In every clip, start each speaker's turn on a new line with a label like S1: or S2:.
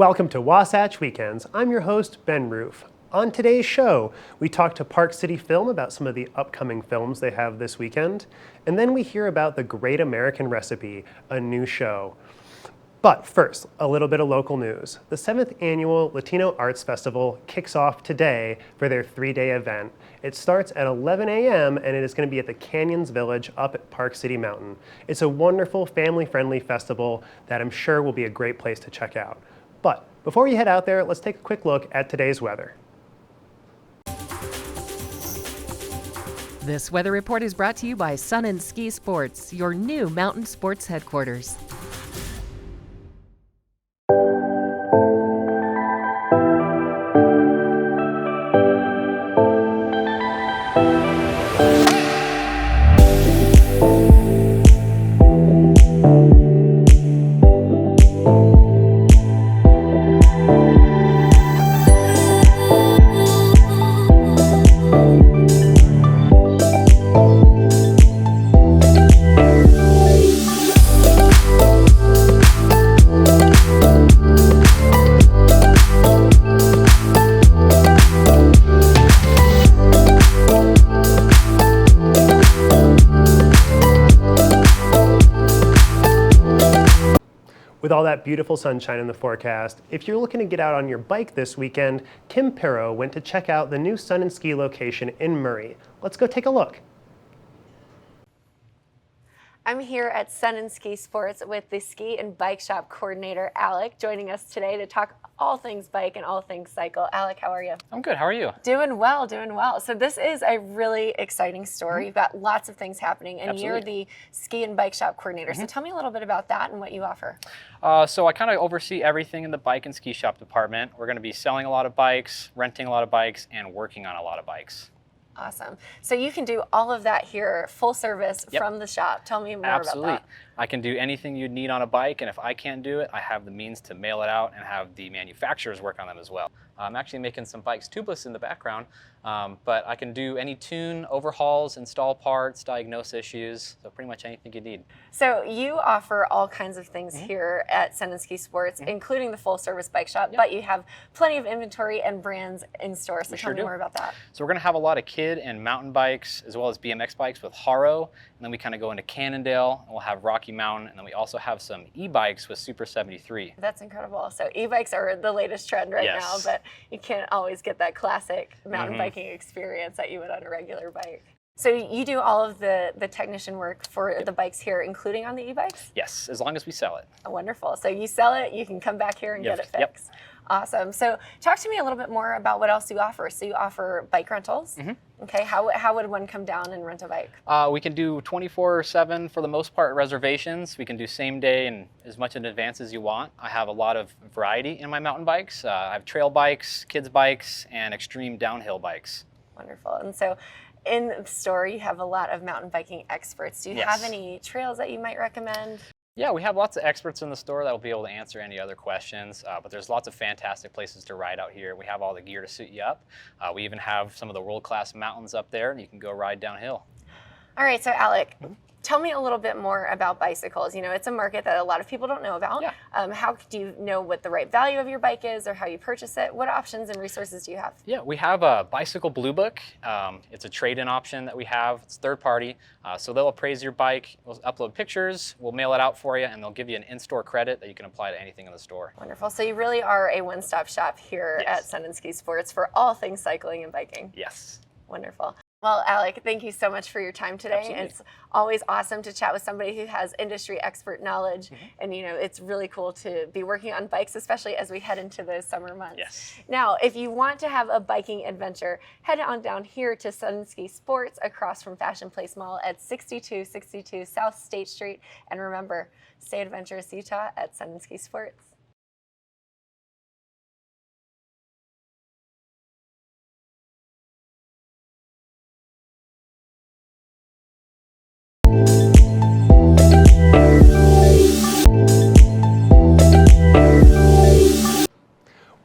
S1: Welcome to Wasatch Weekends. I'm your host, Ben Roof. On today's show, we talk to Park City Film about some of the upcoming films they have this weekend, and then we hear about The Great American Recipe, a new show. But first, a little bit of local news. The 7th Annual Latino Arts Festival kicks off today for their 3-day event. It starts at 11 a.m. and it is going to be at the Canyons Village up at Park City Mountain. It's a wonderful, family-friendly festival that I'm sure will be a great place to check out. But before we head out there, let's take a quick look at today's weather.
S2: This weather report is brought to you by Sun & Ski Sports, your new mountain sports headquarters.
S1: With all that beautiful sunshine in the forecast, if you're looking to get out on your bike this weekend, Kim Perro went to check out the new Sun & Ski location in Murray. Let's go take a look.
S3: I'm here at Sun & Ski Sports with the ski and bike shop coordinator, Alec, joining us today to talk all things bike and all things cycle. Alec, how are you?
S4: I'm good. How are you?
S3: Doing well, doing well. So this is a really exciting store. You've got lots of things happening, and
S4: Absolutely.
S3: you're the ski and bike shop coordinator. So tell me a little bit about that and what you offer.
S4: So I kind of oversee everything in the bike and ski shop department. We're going to be selling a lot of bikes, renting a lot of bikes, and working on a lot of bikes.
S3: Awesome. So you can do all of that here, full service from the shop. Tell me more
S4: Absolutely.
S3: about that.
S4: I can do anything you'd need on a bike, and if I can't do it, I have the means to mail it out and have the manufacturers work on them as well. I'm actually making some bikes tubeless in the background, but I can do any tune, overhauls, install parts, diagnose issues, so pretty much anything you need.
S3: So you offer all kinds of things here at Sun & Ski Sports, including the full service bike shop, but you have plenty of inventory and brands in store. So tell me more about that.
S4: So we're going to have a lot of kid and mountain bikes as well as BMX bikes with Haro, and then we kind of go into Cannondale, and we'll have Rocky Mountain, and then we also have some e-bikes with Super 73.
S3: That's incredible. So e-bikes are the latest trend right now, but you can't always get that classic mountain biking experience that you would on a regular bike. So you do all of the technician work for the bikes here, including on the e-bikes?
S4: Yes, as long as we sell it.
S3: Oh, wonderful. So you sell it, you can come back here and get it fixed. Awesome. So talk to me a little bit more about what else you offer. So you offer bike rentals. Okay, how would one come down and rent a bike?
S4: We can do 24/7 for the most part reservations. We can do same day and as much in advance as you want. I have a lot of variety in my mountain bikes. I have trail bikes, kids bikes, and extreme downhill bikes.
S3: Wonderful. And so in the store, you have a lot of mountain biking experts. Do you have any trails that you might recommend?
S4: Yeah, we have lots of experts in the store that will be able to answer any other questions, but there's lots of fantastic places to ride out here. We have all the gear to suit you up. We even have some of the world-class mountains up there, and you can go ride downhill.
S3: All right, so Alec, tell me a little bit more about bicycles. You know, it's a market that a lot of people don't know about. How do you know what the right value of your bike is or how you purchase it? What options and resources do you have?
S4: Yeah, we have a Bicycle Blue Book. It's a trade-in option that we have. It's third party. So they'll appraise your bike, we'll upload pictures, we'll mail it out for you, and they'll give you an in-store credit that you can apply to anything in the store.
S3: Wonderful. So you really are a one-stop shop here at Sun & Ski Sports for all things cycling and biking.
S4: Yes.
S3: Wonderful. Well, Alec, thank you so much for your time today.
S4: Absolutely.
S3: It's always awesome to chat with somebody who has industry expert knowledge. And, you know, it's really cool to be working on bikes, especially as we head into those summer months.
S4: Yes.
S3: Now, if you want to have a biking adventure, head on down here to Sun & Ski Sports across from Fashion Place Mall at 6262 South State Street. And remember, stay adventurous, Utah at Sun & Ski Sports.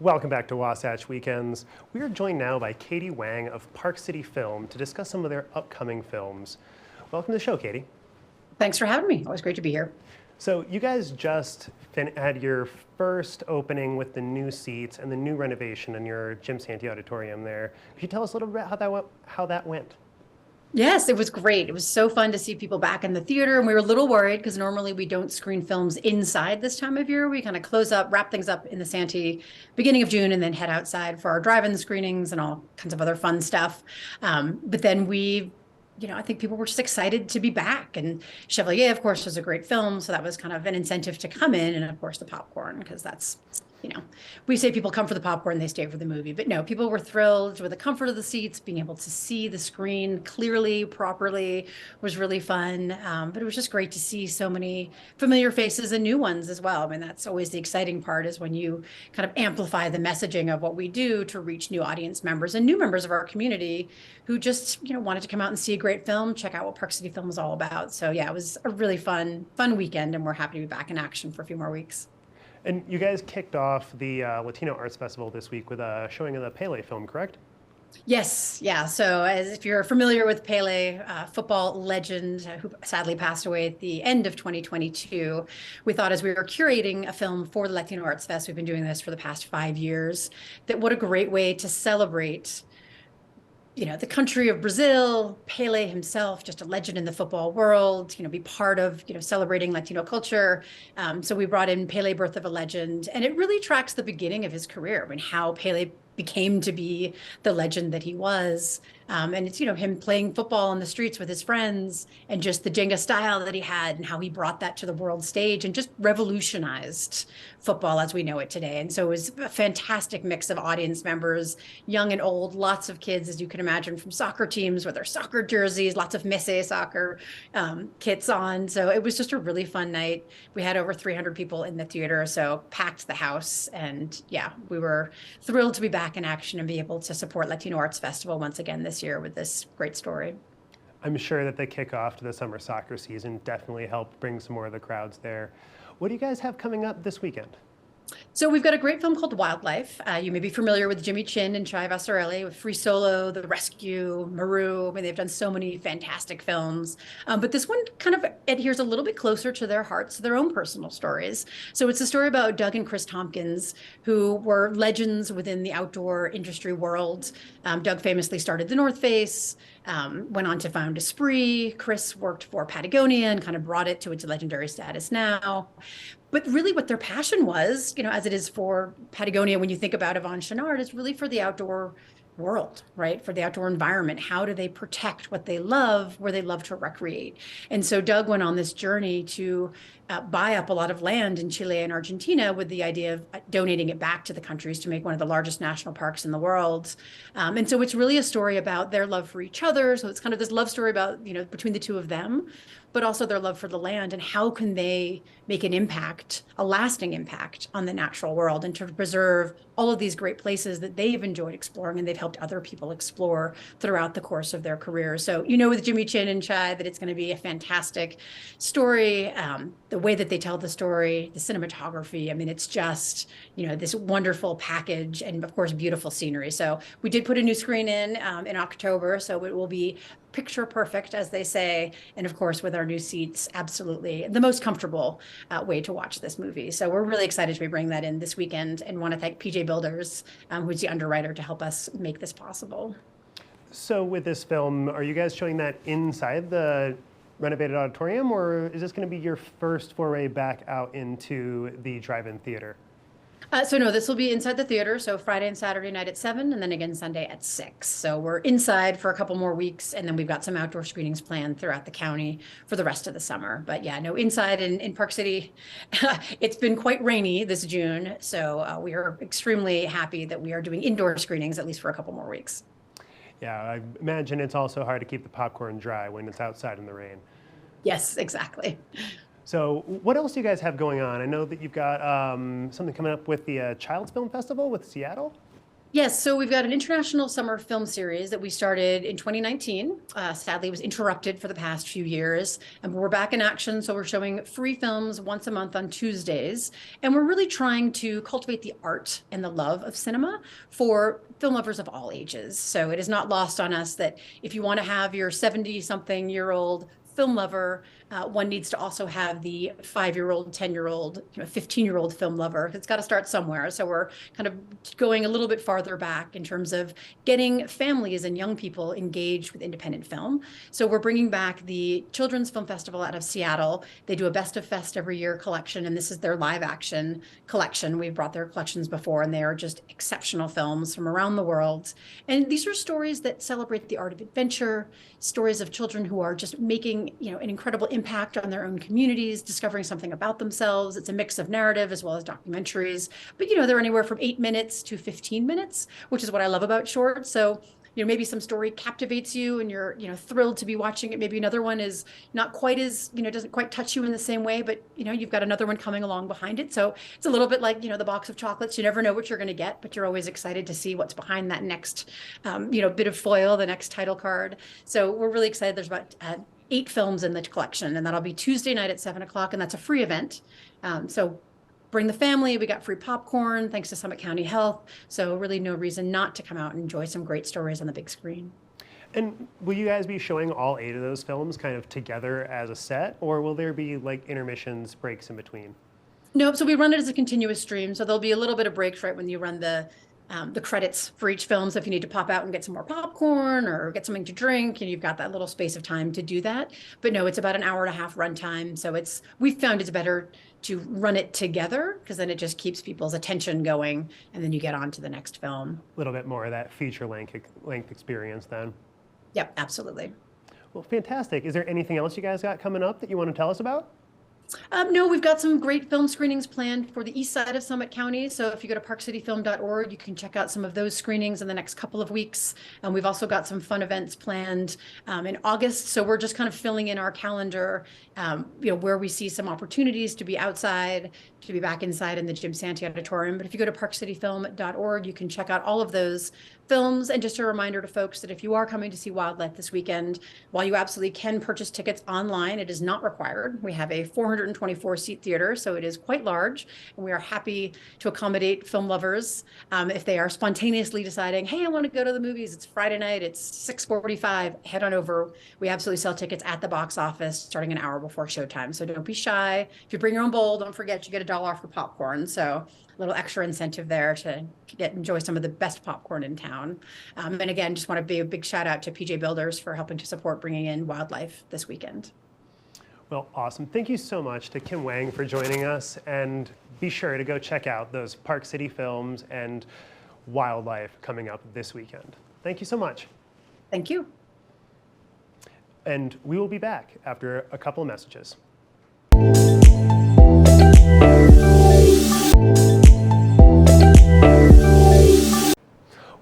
S1: Welcome back to Wasatch Weekends. We are joined now by Katy Wang of Park City Film to discuss some of their upcoming films. Welcome to the show, Katy.
S5: Thanks for having me. Always great to be here.
S1: So you guys just had your first opening with the new seats and the new renovation in your Jim Santee Auditorium there. Could you tell us a little bit how that went?
S5: Yes, it was great. It was so fun to see people back in the theater. And we were a little worried because normally we don't screen films inside this time of year. We kind of close up, wrap things up in the Santee beginning of June, and then head outside for our drive-in screenings and all kinds of other fun stuff. But then I think people were just excited to be back. And Chevalier, of course, was a great film. So that was kind of an incentive to come in. And of course, the popcorn, because that's, we say people come for the popcorn, they stay for the movie. But no, people were thrilled with the comfort of the seats, being able to see the screen clearly, properly was really fun. But it was just great to see so many familiar faces and new ones as well. I mean, that's always the exciting part, is when you kind of amplify the messaging of what we do to reach new audience members and new members of our community who just, wanted to come out and see a great film, check out what Park City Film is all about. So yeah, it was a really fun weekend, and we're happy to be back in action for a few more weeks.
S1: And you guys kicked off the Latino Arts Festival this week with a showing of the Pele film, correct?
S5: Yes, yeah. So as if you're familiar with Pele, football legend who sadly passed away at the end of 2022, we thought, as we were curating a film for the Latino Arts Fest, we've been doing this for the past 5 years, that what a great way to celebrate the country of Brazil, Pele himself, just a legend in the football world, be part of, celebrating Latino culture. So we brought in Pele, Birth of a Legend, and it really tracks the beginning of his career. I mean, how Pele became to be the legend that he was. And it's, him playing football on the streets with his friends, and just the Jenga style that he had, and how he brought that to the world stage and just revolutionized football as we know it today. And so it was a fantastic mix of audience members, young and old, lots of kids, as you can imagine, from soccer teams with their soccer jerseys, lots of Messe soccer kits on. So it was just a really fun night. We had over 300 people in the theater, so packed the house. And yeah, we were thrilled to be back in action and be able to support Latino Arts Festival once again this year with this great story.
S1: I'm sure that the kickoff to the summer soccer season definitely helped bring some more of the crowds there. What do you guys have coming up this weekend?
S5: So we've got a great film called Wildlife. You may be familiar with Jimmy Chin and Chai Vasarely with Free Solo, The Rescue, Maru. I mean, they've done so many fantastic films. But this one kind of adheres a little bit closer to their hearts, their own personal stories. So it's a story about Doug and Chris Tompkins, who were legends within the outdoor industry world. Doug famously started the North Face, went on to found Esprit. Chris worked for Patagonia and kind of brought it to its legendary status now. But really what their passion was, as it is for Patagonia, when you think about Yvon Chouinard, is really for the outdoor world, right? For the outdoor environment. How do they protect what they love, where they love to recreate? And so Doug went on this journey to buy up a lot of land in Chile and Argentina with the idea of donating it back to the countries to make one of the largest national parks in the world. And so it's really a story about their love for each other. So it's kind of this love story about, between the two of them, but also their love for the land, and how can they make an impact, a lasting impact on the natural world, and to preserve all of these great places that they've enjoyed exploring and they've helped other people explore throughout the course of their career. So, with Jimmy Chin and Chai, that it's going to be a fantastic story. The way that they tell the story, the cinematography, I mean, it's just, this wonderful package, and of course, beautiful scenery. So we did put a new screen in October, so it will be picture perfect, as they say. And of course, with our new seats, absolutely the most comfortable way to watch this movie. So we're really excited to be bringing that in this weekend, and want to thank PJ Builders, who's the underwriter, to help us make this possible.
S1: So with this film, are you guys showing that inside the renovated auditorium, or is this going to be your first foray back out into the drive-in theater?
S5: So no, this will be inside the theater. So Friday and Saturday night at 7, and then again Sunday at 6. So we're inside for a couple more weeks, and then we've got some outdoor screenings planned throughout the county for the rest of the summer. But yeah, no, inside in Park City, it's been quite rainy this June. So we are extremely happy that we are doing indoor screenings, at least for a couple more weeks.
S1: Yeah, I imagine it's also hard to keep the popcorn dry when it's outside in the rain.
S5: Yes, exactly.
S1: So what else do you guys have going on? I know that you've got something coming up with the Child's Film Festival with Seattle.
S5: Yes, so we've got an international summer film series that we started in 2019. Sadly, it was interrupted for the past few years, and we're back in action. So we're showing free films once a month on Tuesdays, and we're really trying to cultivate the art and the love of cinema for film lovers of all ages. So it is not lost on us that if you want to have your 70-something-year-old film lover, one needs to also have the 5-year-old, 10-year-old, 15-year-old film lover. It's got to start somewhere. So we're kind of going a little bit farther back in terms of getting families and young people engaged with independent film. So we're bringing back the Children's Film Festival out of Seattle. They do a Best of Fest every year collection, and this is their live action collection. We've brought their collections before, and they are just exceptional films from around the world. And these are stories that celebrate the art of adventure, stories of children who are just making, an incredible impact on their own communities, discovering something about themselves. It's a mix of narrative as well as documentaries, but they're anywhere from 8 minutes to 15 minutes, which is what I love about shorts. So maybe some story captivates you and you're, thrilled to be watching it. Maybe another one is not quite as, doesn't quite touch you in the same way, but, you've got another one coming along behind it. So it's a little bit like, the box of chocolates. You never know what you're going to get, but you're always excited to see what's behind that next, bit of foil, the next title card. So we're really excited. There's about 8 films in the collection, and that'll be Tuesday night at 7:00, and that's a free event. So bring the family. We got free popcorn thanks to Summit County Health. So really no reason not to come out and enjoy some great stories on the big screen.
S1: And will you guys be showing all 8 of those films kind of together as a set, or will there be like intermissions, breaks in between?
S5: No, so we run it as a continuous stream. So there'll be a little bit of breaks right when you run the credits for each film. So if you need to pop out and get some more popcorn or get something to drink, and you've got that little space of time to do that. But no, it's about an hour and a half runtime. So we've found it's better to run it together because then it just keeps people's attention going, and then you get on to the next film.
S1: A little bit more of that feature length experience then.
S5: Yep, absolutely.
S1: Well, fantastic. Is there anything else you guys got coming up that you want to tell us about?
S5: No, we've got some great film screenings planned for the east side of Summit County. So if you go to parkcityfilm.org, you can check out some of those screenings in the next couple of weeks. We've also got some fun events planned in August. So we're just kind of filling in our calendar, where we see some opportunities to be outside, to be back inside in the Jim Santee Auditorium. But if you go to parkcityfilm.org, you can check out all of those films. And just a reminder to folks that if you are coming to see Wildlife this weekend, while you absolutely can purchase tickets online, it is not required. We have a 424-seat theater, so it is quite large, and we are happy to accommodate film lovers if they are spontaneously deciding, hey, I want to go to the movies. It's Friday night. It's 6:45. Head on over. We absolutely sell tickets at the box office starting an hour before showtime. So don't be shy. If you bring your own bowl, don't forget you get $1 off for popcorn. So a little extra incentive there to enjoy some of the best popcorn in town. And again, just want to be a big shout out to PJ Builders for helping to support bringing in Wildlife this weekend.
S1: Well, awesome. Thank you so much to Kim Wang for joining us, and be sure to go check out those Park City films and Wildlife coming up this weekend. Thank you so much.
S5: Thank you.
S1: And we will be back after a couple of messages.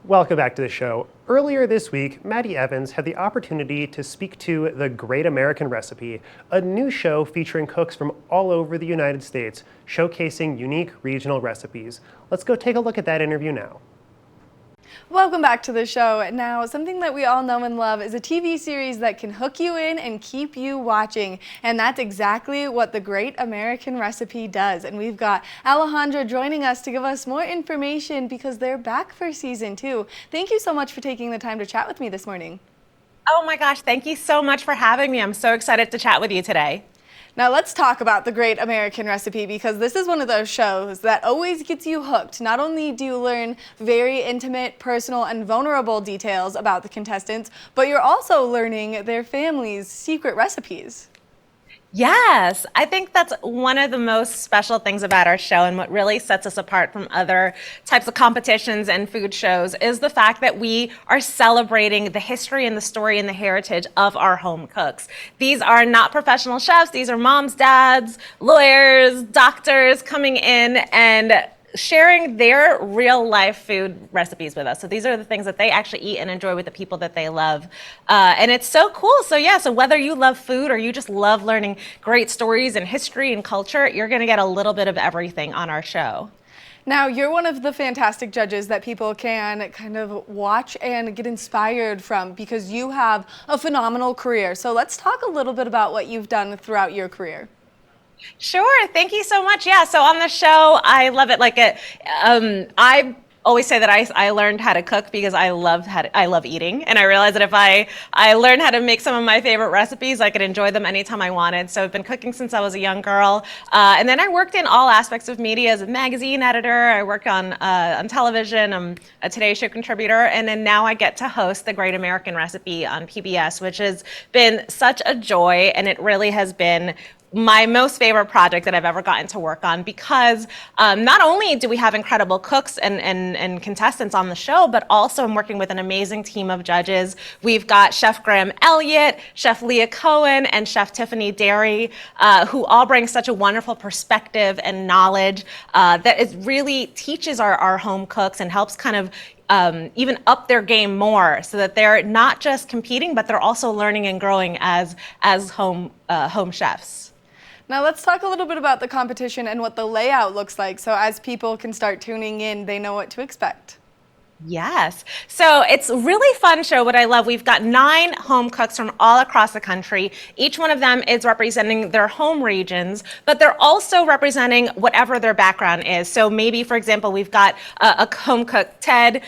S1: Welcome back to the show. Earlier this week, Maddie Evans had the opportunity to speak to The Great American Recipe, a new show featuring cooks from all over the United States, showcasing unique regional recipes. Let's go take a look at that interview now.
S6: Welcome back to the show. Now, something that we all know and love is a TV series that can hook you in and keep you watching. And that's exactly what The Great American Recipe does. And we've got Alejandra joining us to give us more information because they're back for season 2. Thank you so much for taking the time to chat with me this morning.
S7: Oh my gosh, thank you so much for having me. I'm so excited to chat with you today.
S6: Now let's talk about The Great American Recipe, because this is one of those shows that always gets you hooked. Not only do you learn very intimate, personal, and vulnerable details about the contestants, but you're also learning their family's secret recipes.
S7: Yes, I think that's one of the most special things about our show, and what really sets us apart from other types of competitions and food shows is the fact that we are celebrating the history and the story and the heritage of our home cooks. These are not professional chefs. These are moms, dads, lawyers, doctors coming in and sharing their real life food recipes with us. So these are the things that they actually eat and enjoy with the people that they love. And it's so cool. So yeah, so whether you love food or you just love learning great stories and history and culture, you're gonna get a little bit of everything on our show.
S6: Now, you're one of the fantastic judges that people can kind of watch and get inspired from, because you have a phenomenal career. So let's talk a little bit about what you've done throughout your career.
S7: Sure, thank you so much. Yeah, so on the show, I love it. I always say that I learned how to cook because I love eating, and I realized that if I learned how to make some of my favorite recipes, I could enjoy them anytime I wanted. So I've been cooking since I was a young girl, and then I worked in all aspects of media as a magazine editor. I worked on television. I'm a Today Show contributor, and then now I get to host The Great American Recipe on PBS, which has been such a joy, and it really has been my most favorite project that I've ever gotten to work on, because not only do we have incredible cooks and contestants on the show, but also I'm working with an amazing team of judges. We've got Chef Graham Elliott, Chef Leah Cohen, and Chef Tiffany Derry, who all bring such a wonderful perspective and knowledge that it really teaches our home cooks and helps kind of even up their game more, so that they're not just competing, but they're also learning and growing as home chefs.
S6: Now let's talk a little bit about the competition and what the layout looks like, so as people can start tuning in, they know what to expect.
S7: Yes. So it's a really fun show. What I love, we've got 9 home cooks from all across the country. Each one of them is representing their home regions, but they're also representing whatever their background is. So maybe, for example, we've got a home cook, Ted,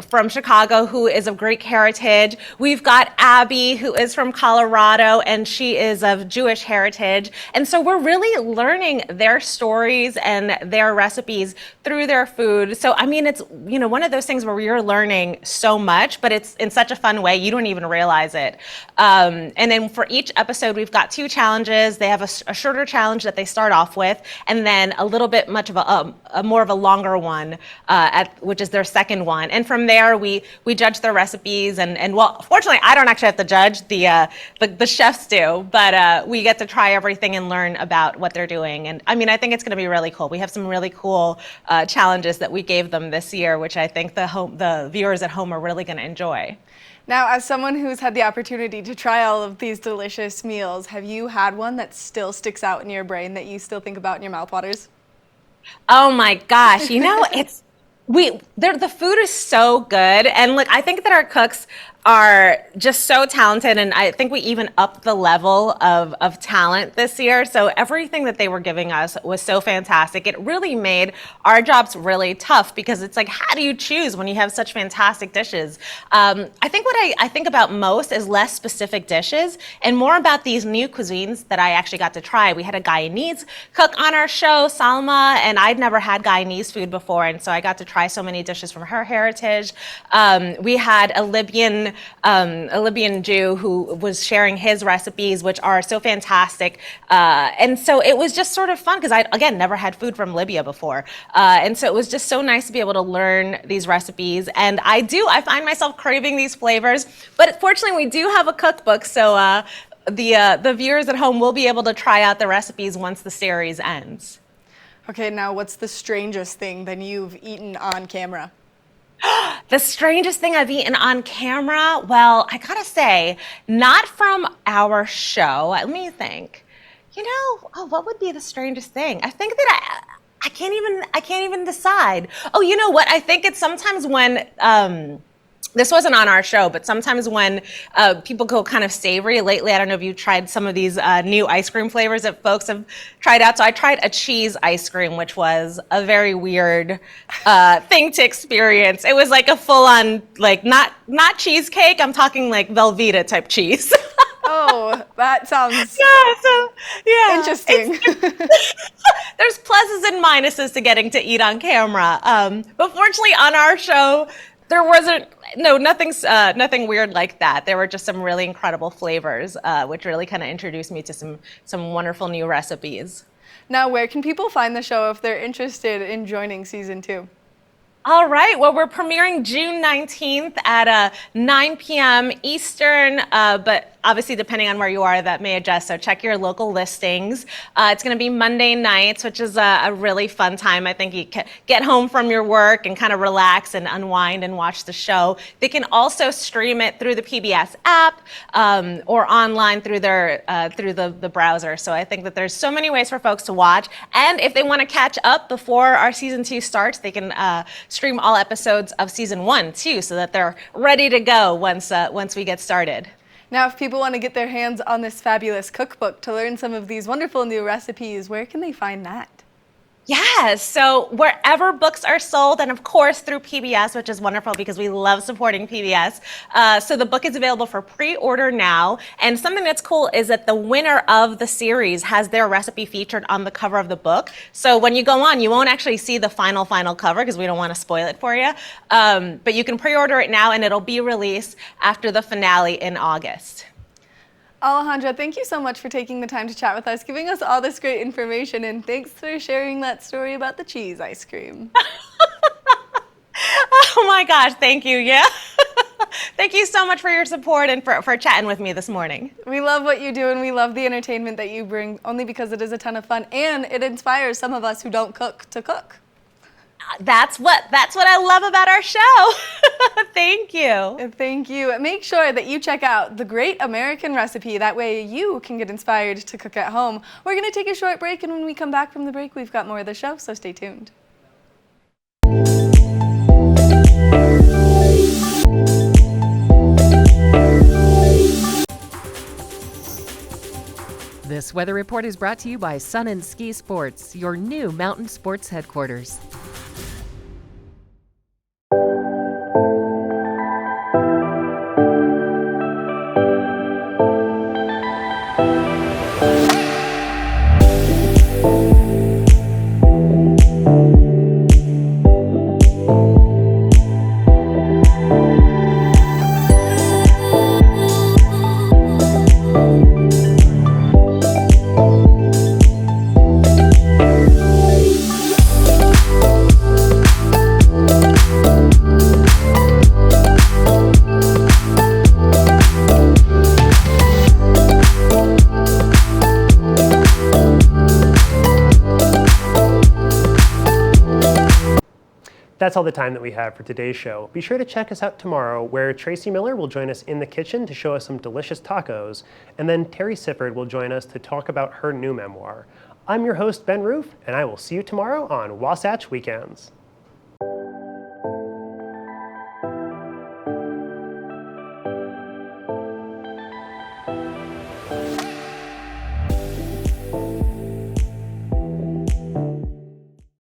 S7: from Chicago, who is of Greek heritage. We've got Abby, who is from Colorado, and she is of Jewish heritage. And so we're really learning their stories and their recipes through their food. So, I mean, it's, one of those things where you're learning so much, but it's in such a fun way, you don't even realize it. And then for each episode, we've got 2 challenges. They have a shorter challenge that they start off with, and then a little bit much of a more of a longer one, which is their second one. And from there, we judge their recipes, and well, fortunately, I don't actually have to judge, the chefs do, but we get to try everything and learn about what they're doing. And I mean, I think it's going to be really cool. We have some really cool challenges that we gave them this year, which I think the viewers at home are really going to enjoy.
S6: Now, as someone who's had the opportunity to try all of these delicious meals, have you had one that still sticks out in your brain that you still think about in your mouth waters?
S7: Oh my gosh, it's the food is so good, and I think that our cooks are just so talented, and I think we even upped the level of talent this year. So everything that they were giving us was so fantastic. It really made our jobs really tough, because it's like, how do you choose when you have such fantastic dishes? I think what I think about most is less specific dishes and more about these new cuisines that I actually got to try. We had a Guyanese cook on our show, Salma, and I'd never had Guyanese food before, and so I got to try so many dishes from her heritage. We had a Libyan Jew who was sharing his recipes, which are so fantastic. And so it was just sort of fun, because I, again, never had food from Libya before. And so it was just so nice to be able to learn these recipes. And I find myself craving these flavors. But fortunately, we do have a cookbook, so the viewers at home will be able to try out the recipes once the series ends.
S6: Okay, now what's the strangest thing that you've eaten on camera?
S7: The strangest thing I've eaten on camera? Well, I gotta say, not from our show. Let me think. What would be the strangest thing? I think that I can't even decide. Oh, you know what? I think it's sometimes when this wasn't on our show, but sometimes when people go kind of savory lately, I don't know if you've tried some of these new ice cream flavors that folks have tried out. So I tried a cheese ice cream, which was a very weird thing to experience. It was like a full-on, not cheesecake. I'm talking like Velveeta type cheese.
S6: Oh, that sounds interesting.
S7: There's pluses and minuses to getting to eat on camera. But fortunately, on our show, there wasn't, nothing weird like that. There were just some really incredible flavors, which really kind of introduced me to some wonderful new recipes.
S6: Now, where can people find the show if they're interested in joining season 2?
S7: All right, well, we're premiering June 19th at 9 p.m. Eastern, but obviously, depending on where you are, that may adjust, so check your local listings. It's going to be Monday nights, which is a really fun time. I think you can get home from your work and kind of relax and unwind and watch the show. They can also stream it through the PBS app or online through the browser. So I think that there's so many ways for folks to watch. And if they want to catch up before our season 2 starts, they can stream all episodes of season 1 too, so that they're ready to go once we get started.
S6: Now, if people want to get their hands on this fabulous cookbook to learn some of these wonderful new recipes, where can they find that?
S7: Yes, so wherever books are sold, and of course through PBS, which is wonderful because we love supporting PBS. So the book is available for pre-order now. And something that's cool is that the winner of the series has their recipe featured on the cover of the book. So when you go on, you won't actually see the final cover because we don't want to spoil it for you. But you can pre-order it now and it'll be released after the finale in August.
S6: Alejandra, thank you so much for taking the time to chat with us, giving us all this great information, and thanks for sharing that story about the cheese ice cream.
S7: Oh my gosh, thank you, yeah. Thank you so much for your support and for chatting with me this morning.
S6: We love what you do and we love the entertainment that you bring, only because it is a ton of fun and it inspires some of us who don't cook to cook.
S7: That's what I love about our show. Thank you.
S6: Thank you. Make sure that you check out The Great American Recipe. That way you can get inspired to cook at home. We're going to take a short break, and when we come back from the break, we've got more of the show, so stay tuned.
S2: This weather report is brought to you by Sun and Ski Sports, your new mountain sports headquarters.
S1: That's all the time that we have for today's show. Be sure to check us out tomorrow, where Tracy Miller will join us in the kitchen to show us some delicious tacos, and then Terry Sifford will join us to talk about her new memoir. I'm your host, Ben Roof, and I will see you tomorrow on Wasatch Weekends.